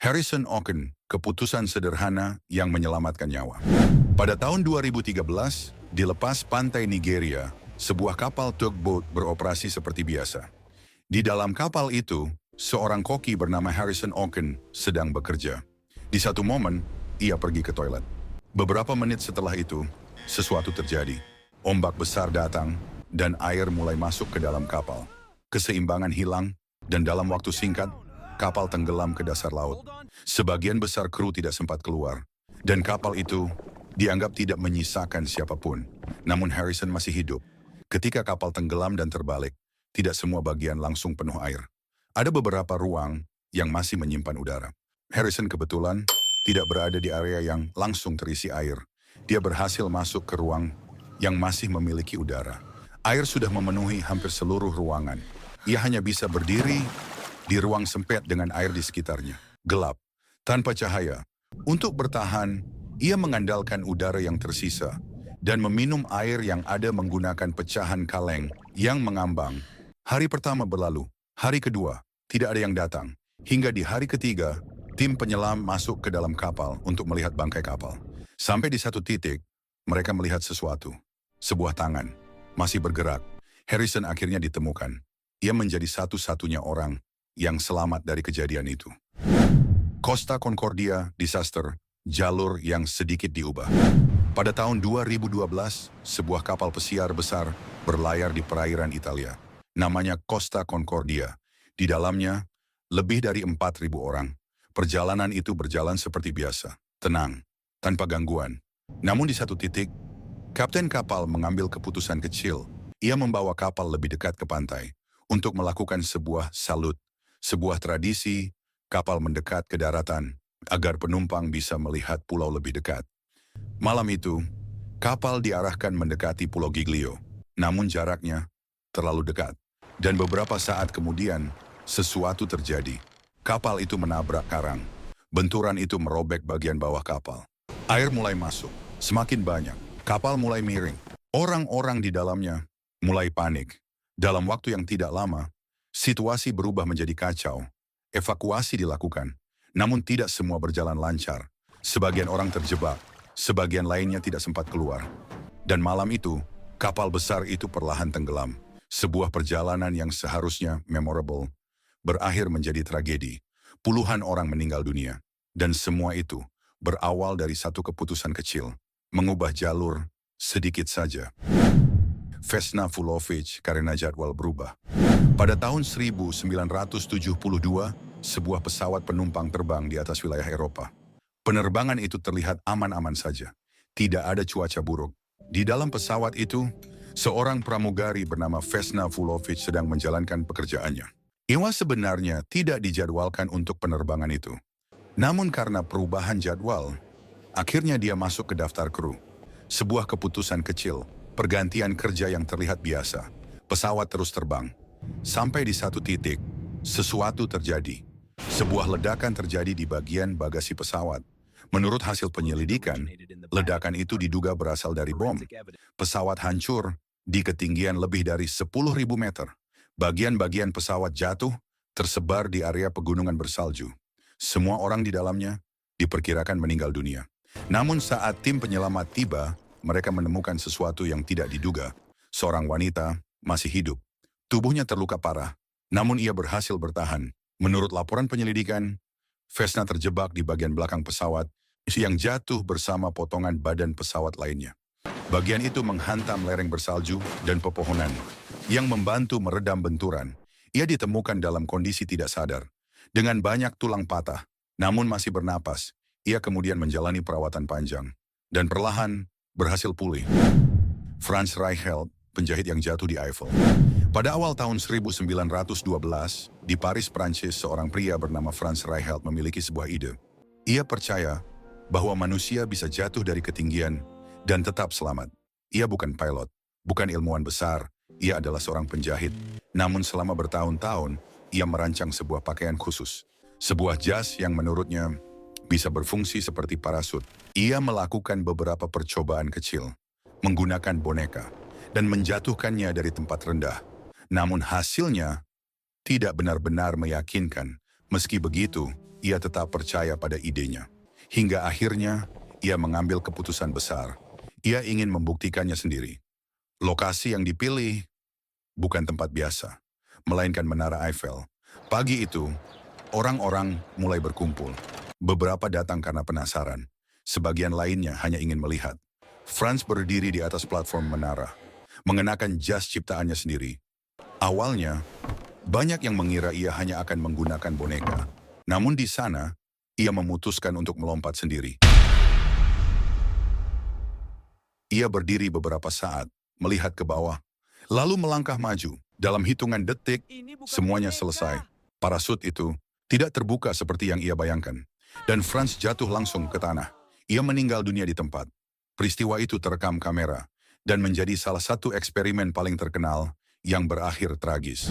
Harrison Oken, keputusan sederhana yang menyelamatkan nyawa. Pada tahun 2013, di lepas pantai Nigeria, sebuah kapal tugboat beroperasi seperti biasa. Di dalam kapal itu, seorang koki bernama Harrison Oken sedang bekerja. Di satu momen, ia pergi ke toilet. Beberapa menit setelah itu, sesuatu terjadi. Ombak besar datang, dan air mulai masuk ke dalam kapal. Keseimbangan hilang, dan dalam waktu singkat, kapal tenggelam ke dasar laut. Sebagian besar kru tidak sempat keluar, dan kapal itu dianggap tidak menyisakan siapapun. Namun Harrison masih hidup. Ketika kapal tenggelam dan terbalik, tidak semua bagian langsung penuh air. Ada beberapa ruang yang masih menyimpan udara. Harrison kebetulan tidak berada di area yang langsung terisi air. Dia berhasil masuk ke ruang yang masih memiliki udara. Air sudah memenuhi hampir seluruh ruangan. Ia hanya bisa berdiri di ruang sempit dengan air di sekitarnya. Gelap, tanpa cahaya. Untuk bertahan, ia mengandalkan udara yang tersisa dan meminum air yang ada menggunakan pecahan kaleng yang mengambang. Hari pertama berlalu, hari kedua, tidak ada yang datang. Hingga di hari ketiga, tim penyelam masuk ke dalam kapal untuk melihat bangkai kapal. Sampai di satu titik, mereka melihat sesuatu. Sebuah tangan, masih bergerak. Harrison akhirnya ditemukan. Ia menjadi satu-satunya orang yang selamat dari kejadian itu. Costa Concordia disaster, jalur yang sedikit diubah. Pada tahun 2012, sebuah kapal pesiar besar berlayar di perairan Italia. Namanya Costa Concordia. Di dalamnya, lebih dari 4.000 orang. Perjalanan itu berjalan seperti biasa, tenang, tanpa gangguan. Namun di satu titik, kapten kapal mengambil keputusan kecil. Ia membawa kapal lebih dekat ke pantai untuk melakukan sebuah salut. Sebuah tradisi, kapal mendekat ke daratan agar penumpang bisa melihat pulau lebih dekat. Malam itu, kapal diarahkan mendekati Pulau Giglio, namun jaraknya terlalu dekat. Dan beberapa saat kemudian, sesuatu terjadi. Kapal itu menabrak karang. Benturan itu merobek bagian bawah kapal. Air mulai masuk, semakin banyak. Kapal mulai miring. Orang-orang di dalamnya mulai panik. Dalam waktu yang tidak lama, situasi berubah menjadi kacau. Evakuasi dilakukan, namun tidak semua berjalan lancar. Sebagian orang terjebak, sebagian lainnya tidak sempat keluar. Dan malam itu, kapal besar itu perlahan tenggelam. Sebuah perjalanan yang seharusnya memorable, berakhir menjadi tragedi. Puluhan orang meninggal dunia. Dan semua itu berawal dari satu keputusan kecil, mengubah jalur sedikit saja. Vesna Vulović karena jadwal berubah. Pada tahun 1972, sebuah pesawat penumpang terbang di atas wilayah Eropa. Penerbangan itu terlihat aman-aman saja. Tidak ada cuaca buruk. Di dalam pesawat itu, seorang pramugari bernama Vesna Vulović sedang menjalankan pekerjaannya. Ia sebenarnya tidak dijadwalkan untuk penerbangan itu. Namun karena perubahan jadwal, akhirnya dia masuk ke daftar kru. Sebuah keputusan kecil, pergantian kerja yang terlihat biasa. Pesawat terus terbang. Sampai di satu titik, sesuatu terjadi. Sebuah ledakan terjadi di bagian bagasi pesawat. Menurut hasil penyelidikan, ledakan itu diduga berasal dari bom. Pesawat hancur di ketinggian lebih dari 10.000 meter. Bagian-bagian pesawat jatuh, tersebar di area pegunungan bersalju. Semua orang di dalamnya diperkirakan meninggal dunia. Namun saat tim penyelamat tiba, mereka menemukan sesuatu yang tidak diduga. Seorang wanita masih hidup. Tubuhnya terluka parah, namun ia berhasil bertahan. Menurut laporan penyelidikan, Vesna terjebak di bagian belakang pesawat yang jatuh bersama potongan badan pesawat lainnya. Bagian itu menghantam lereng bersalju dan pepohonan, yang membantu meredam benturan. Ia ditemukan dalam kondisi tidak sadar, dengan banyak tulang patah, namun masih bernapas. Ia kemudian menjalani perawatan panjang, dan perlahan berhasil pulih. Franz Reichelt, penjahit yang jatuh di Eiffel. Pada awal tahun 1912, di Paris, Prancis, seorang pria bernama Franz Reichelt memiliki sebuah ide. Ia percaya bahwa manusia bisa jatuh dari ketinggian dan tetap selamat. Ia bukan pilot, bukan ilmuwan besar, ia adalah seorang penjahit. Namun selama bertahun-tahun, ia merancang sebuah pakaian khusus. Sebuah jas yang menurutnya bisa berfungsi seperti parasut. Ia melakukan beberapa percobaan kecil, menggunakan boneka, dan menjatuhkannya dari tempat rendah. Namun hasilnya tidak benar-benar meyakinkan. Meski begitu, ia tetap percaya pada idenya. Hingga akhirnya, ia mengambil keputusan besar. Ia ingin membuktikannya sendiri. Lokasi yang dipilih bukan tempat biasa, melainkan Menara Eiffel. Pagi itu, orang-orang mulai berkumpul. Beberapa datang karena penasaran. Sebagian lainnya hanya ingin melihat. Franz berdiri di atas platform menara, mengenakan jas ciptaannya sendiri. Awalnya, banyak yang mengira ia hanya akan menggunakan boneka. Namun di sana, ia memutuskan untuk melompat sendiri. Ia berdiri beberapa saat, melihat ke bawah, lalu melangkah maju. Dalam hitungan detik, semuanya selesai. Parasut itu tidak terbuka seperti yang ia bayangkan. Dan Franz jatuh langsung ke tanah. Ia meninggal dunia di tempat. Peristiwa itu terekam kamera dan menjadi salah satu eksperimen paling terkenal yang berakhir tragis.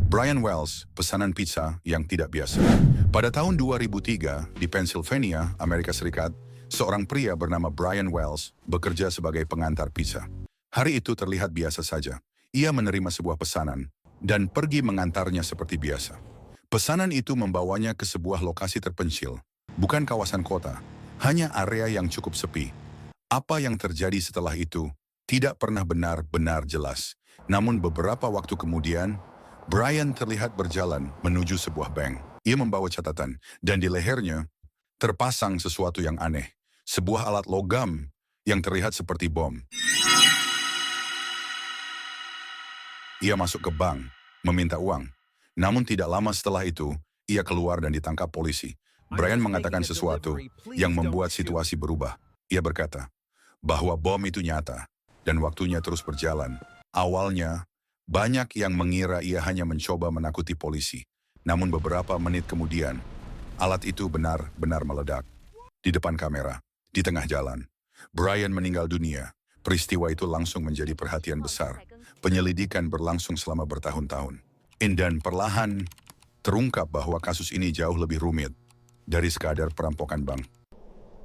Brian Wells, pesanan pizza yang tidak biasa. Pada tahun 2003, di Pennsylvania, Amerika Serikat, seorang pria bernama Brian Wells bekerja sebagai pengantar pizza. Hari itu terlihat biasa saja. Ia menerima sebuah pesanan dan pergi mengantarnya seperti biasa. Pesanan itu membawanya ke sebuah lokasi terpencil, bukan kawasan kota, hanya area yang cukup sepi. Apa yang terjadi setelah itu tidak pernah benar-benar jelas. Namun beberapa waktu kemudian, Brian terlihat berjalan menuju sebuah bank. Ia membawa catatan, dan di lehernya terpasang sesuatu yang aneh. Sebuah alat logam yang terlihat seperti bom. Ia masuk ke bank, meminta uang. Namun tidak lama setelah itu, ia keluar dan ditangkap polisi. Brian mengatakan sesuatu yang membuat situasi berubah. Ia berkata bahwa bom itu nyata, dan waktunya terus berjalan. Awalnya, banyak yang mengira ia hanya mencoba menakuti polisi. Namun beberapa menit kemudian, alat itu benar-benar meledak. Di depan kamera, di tengah jalan, Brian meninggal dunia. Peristiwa itu langsung menjadi perhatian besar. Penyelidikan berlangsung selama bertahun-tahun. Dan perlahan terungkap bahwa kasus ini jauh lebih rumit dari sekadar perampokan bank.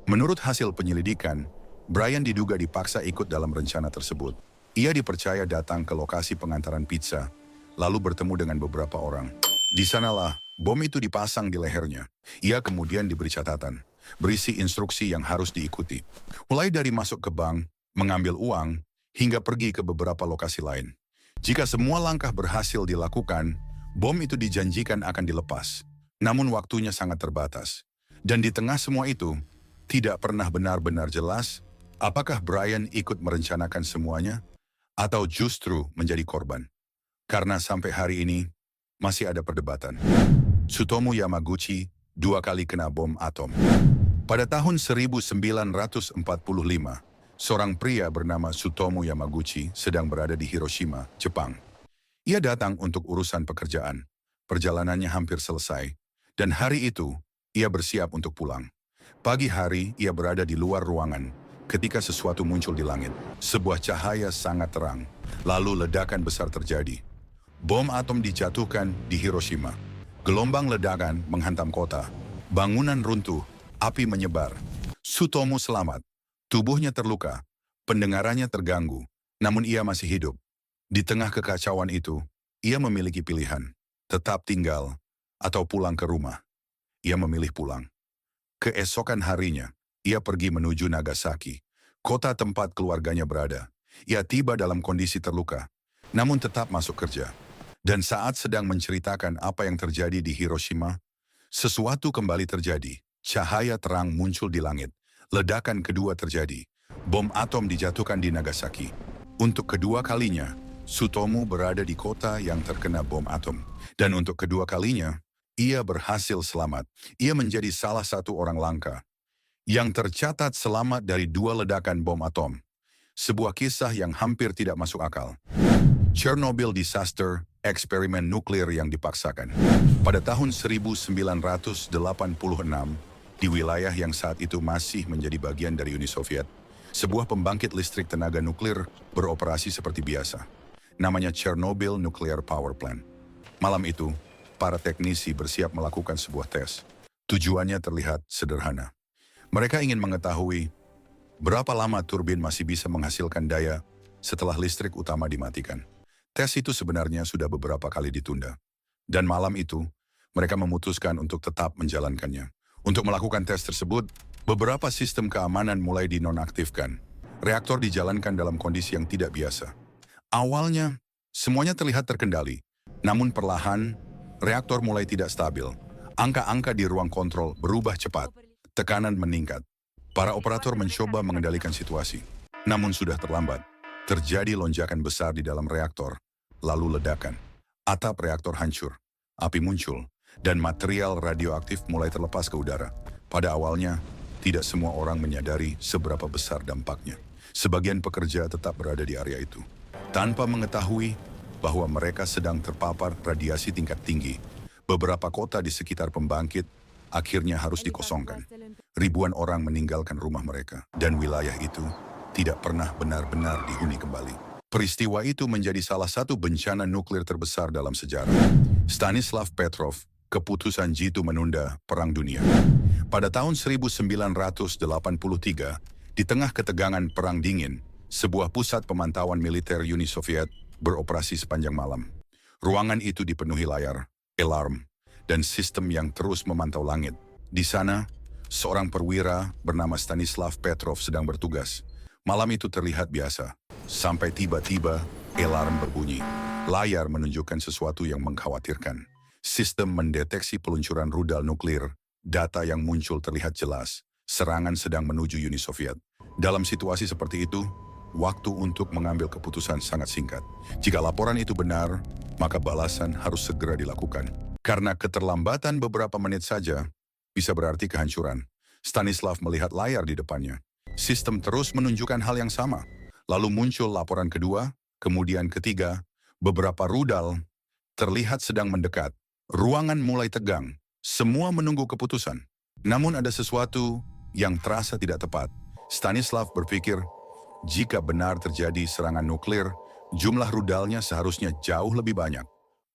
Menurut hasil penyelidikan, Brian diduga dipaksa ikut dalam rencana tersebut. Ia dipercaya datang ke lokasi pengantaran pizza, lalu bertemu dengan beberapa orang. Di sanalah bom itu dipasang di lehernya. Ia kemudian diberi catatan, berisi instruksi yang harus diikuti. Mulai dari masuk ke bank, mengambil uang, hingga pergi ke beberapa lokasi lain. Jika semua langkah berhasil dilakukan, bom itu dijanjikan akan dilepas. Namun waktunya sangat terbatas. Dan di tengah semua itu, tidak pernah benar-benar jelas apakah Brian ikut merencanakan semuanya atau justru menjadi korban. Karena sampai hari ini, masih ada perdebatan. Tsutomu Yamaguchi 2 kali kena bom atom. Pada tahun 1945, seorang pria bernama Tsutomu Yamaguchi sedang berada di Hiroshima, Jepang. Ia datang untuk urusan pekerjaan. Perjalanannya hampir selesai, dan hari itu ia bersiap untuk pulang. Pagi hari ia berada di luar ruangan ketika sesuatu muncul di langit. Sebuah cahaya sangat terang, lalu ledakan besar terjadi. Bom atom dijatuhkan di Hiroshima. Gelombang ledakan menghantam kota. Bangunan runtuh, api menyebar. Tsutomu selamat. Tubuhnya terluka, pendengarannya terganggu, namun ia masih hidup. Di tengah kekacauan itu, ia memiliki pilihan, tetap tinggal atau pulang ke rumah. Ia memilih pulang. Keesokan harinya, ia pergi menuju Nagasaki, kota tempat keluarganya berada. Ia tiba dalam kondisi terluka, namun tetap masuk kerja. Dan saat sedang menceritakan apa yang terjadi di Hiroshima, sesuatu kembali terjadi. Cahaya terang muncul di langit. Ledakan kedua terjadi. Bom atom dijatuhkan di Nagasaki. Untuk kedua kalinya, Tsutomu berada di kota yang terkena bom atom. Dan untuk kedua kalinya, ia berhasil selamat. Ia menjadi salah satu orang langka yang tercatat selamat dari 2 ledakan bom atom. Sebuah kisah yang hampir tidak masuk akal. Chernobyl Disaster, eksperimen nuklir yang dipaksakan. Pada tahun 1986, di wilayah yang saat itu masih menjadi bagian dari Uni Soviet, sebuah pembangkit listrik tenaga nuklir beroperasi seperti biasa. Namanya Chernobyl Nuclear Power Plant. Malam itu, para teknisi bersiap melakukan sebuah tes. Tujuannya terlihat sederhana. Mereka ingin mengetahui berapa lama turbin masih bisa menghasilkan daya setelah listrik utama dimatikan. Tes itu sebenarnya sudah beberapa kali ditunda. Dan malam itu, mereka memutuskan untuk tetap menjalankannya. Untuk melakukan tes tersebut, beberapa sistem keamanan mulai dinonaktifkan. Reaktor dijalankan dalam kondisi yang tidak biasa. Awalnya, semuanya terlihat terkendali. Namun perlahan, reaktor mulai tidak stabil. Angka-angka di ruang kontrol berubah cepat. Tekanan meningkat. Para operator mencoba mengendalikan situasi. Namun sudah terlambat. Terjadi lonjakan besar di dalam reaktor. Lalu ledakan. Atap reaktor hancur. Api muncul. Dan material radioaktif mulai terlepas ke udara. Pada awalnya, tidak semua orang menyadari seberapa besar dampaknya. Sebagian pekerja tetap berada di area itu, tanpa mengetahui bahwa mereka sedang terpapar radiasi tingkat tinggi. Beberapa kota di sekitar pembangkit akhirnya harus dikosongkan. Ribuan orang meninggalkan rumah mereka, dan wilayah itu tidak pernah benar-benar dihuni kembali. Peristiwa itu menjadi salah satu bencana nuklir terbesar dalam sejarah. Stanislav Petrov, keputusan jitu menunda Perang Dunia. Pada tahun 1983, di tengah ketegangan Perang Dingin, sebuah pusat pemantauan militer Uni Soviet beroperasi sepanjang malam. Ruangan itu dipenuhi layar, alarm, dan sistem yang terus memantau langit. Di sana, seorang perwira bernama Stanislav Petrov sedang bertugas. Malam itu terlihat biasa, sampai tiba-tiba alarm berbunyi. Layar menunjukkan sesuatu yang mengkhawatirkan. Sistem mendeteksi peluncuran rudal nuklir. Data yang muncul terlihat jelas. Serangan sedang menuju Uni Soviet. Dalam situasi seperti itu, waktu untuk mengambil keputusan sangat singkat. Jika laporan itu benar, maka balasan harus segera dilakukan. Karena keterlambatan beberapa menit saja, bisa berarti kehancuran. Stanislav melihat layar di depannya. Sistem terus menunjukkan hal yang sama. Lalu muncul laporan kedua, kemudian ketiga. Beberapa rudal terlihat sedang mendekat. Ruangan mulai tegang. Semua menunggu keputusan. Namun ada sesuatu yang terasa tidak tepat. Stanislav berpikir, jika benar terjadi serangan nuklir, jumlah rudalnya seharusnya jauh lebih banyak.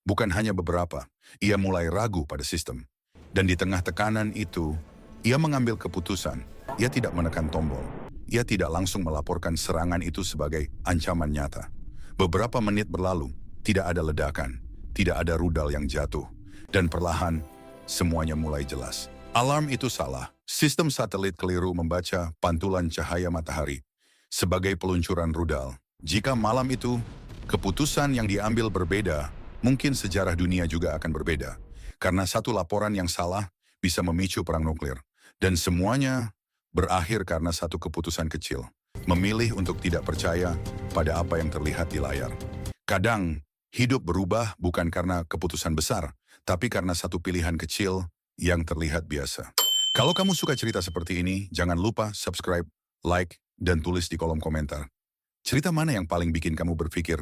Bukan hanya beberapa, ia mulai ragu pada sistem. Dan di tengah tekanan itu, ia mengambil keputusan. Ia tidak menekan tombol. Ia tidak langsung melaporkan serangan itu sebagai ancaman nyata. Beberapa menit berlalu, tidak ada ledakan, tidak ada rudal yang jatuh. Dan perlahan, semuanya mulai jelas. Alarm itu salah. Sistem satelit keliru membaca pantulan cahaya matahari sebagai peluncuran rudal. Jika malam itu, keputusan yang diambil berbeda, mungkin sejarah dunia juga akan berbeda. Karena satu laporan yang salah bisa memicu perang nuklir. Dan semuanya berakhir karena satu keputusan kecil. Memilih untuk tidak percaya pada apa yang terlihat di layar. Kadang, hidup berubah bukan karena keputusan besar, tapi karena satu pilihan kecil yang terlihat biasa. Kalau kamu suka cerita seperti ini, jangan lupa subscribe, like, dan tulis di kolom komentar. Cerita mana yang paling bikin kamu berpikir,